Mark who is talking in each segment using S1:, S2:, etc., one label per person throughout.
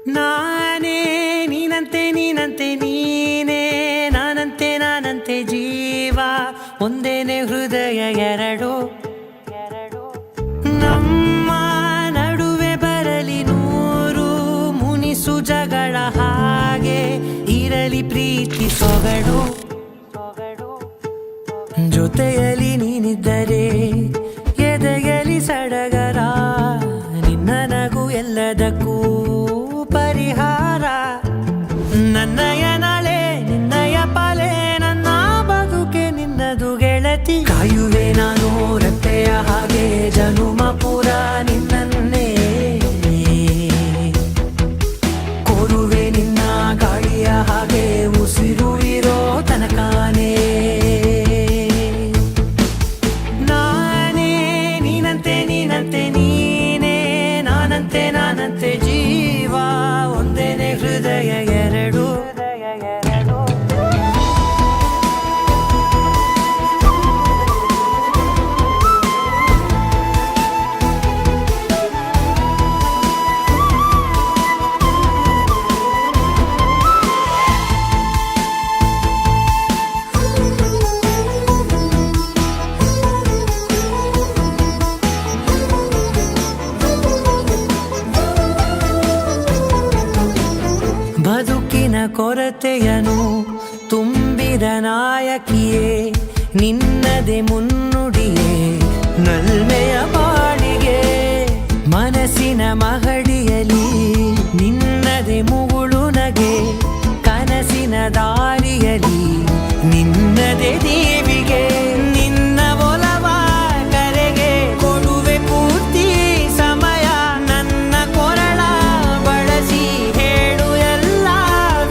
S1: ನಾನೇ ನೀನಂತೆ ನೀನಂತೆ ನೀನೇ ನಾನಂತೆ ನಾನಂತೆ ಜೀವ ಒಂದೇನೆ ಹೃದಯ ಎರಡು ನಮ್ಮ ನಡುವೆ ಬರಲಿ ನೂರು ಮುನಿಸು ಜಗಳ ಹಾಗೆ ಇರಲಿ ಪ್ರೀತಿ ಸೊಗಡು ಜೊತೆಯಲ್ಲಿ ನೀನಿದ್ದರೆ ಎದೆಯಲಿ ಸಡಗರ ನಿನ್ನ ನಗು ಎಲ್ಲದಕ್ಕೂ ಪರಿಹಾರ ನನ್ನಯ ನಾಳೆ ನಿನ್ನಯ ಪಾಲೆ ನನ್ನ ಬದುಕೆ ನಿನ್ನದು ಗೆಳತಿ ಕಾಯುವೆ ನಾನು ರೆಪ್ಪೆಯ ಹಾಗೆ ಜನುಮ ಪುರ ನಿನ್ನನ್ನೇ ಕೋರುವೆ ನಿನ್ನ ಗಾಳಿಯ ಹಾಗೆ ಉಸಿರು ಇರೋ ತನಕಾನೇ ನೀನಂತೆ ನೀನೇ ನಾನಂತೆ ನಾನಂತೆ ಜೀವ ಒಂದೇನೆ ಹೃದಯ ಎರಡು ಬದುಕಿನ ಕೊರತೆಯನು ತುಂಬಿದ ನಾಯಕಿಯೇ ನಿನ್ನದೆ ಮುನ್ನುಡಿಯೇ ನಲ್ಮೆಯ ಬಾಳಿಗೆ ಮನಸ್ಸಿನ ಮಹಡಿಯಲಿ ನಿನ್ನದೆ ಮುಗುಳು ನಗೆ ಕನಸಿನ ದಾರಿಯಲಿ ನಿನ್ನದೆ ದೇವಿಗೆ ನಿನ್ನ ಒಲವ ಕರೆಗೆ ಕೊಡುವೆ ಪೂರ್ತಿ ಸಮಯ ನನ್ನ ಕೊರಳ ಬಳಸಿ ಹೇಳು ಎಲ್ಲ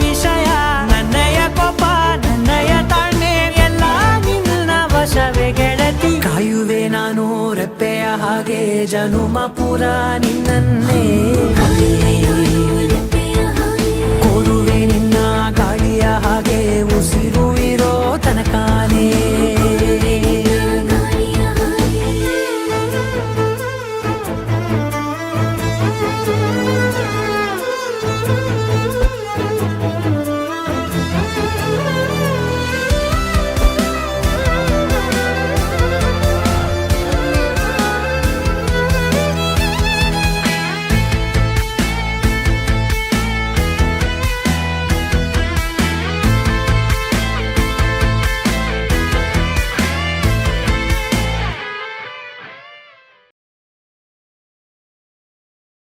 S1: ವಿಷಯ ನನ್ನಯ ಕೋಪ ನನ್ನಯ ತಾಳ್ಮೆ ಎಲ್ಲ ನಿನ್ನ ವಶವೇ ಗೆಳತಿ ಕಾಯುವೆ ನಾನು ರೆಪ್ಪೆಯ ಹಾಗೆ ಜನುಮ ಪುರ ನಿನ್ನನ್ನೇ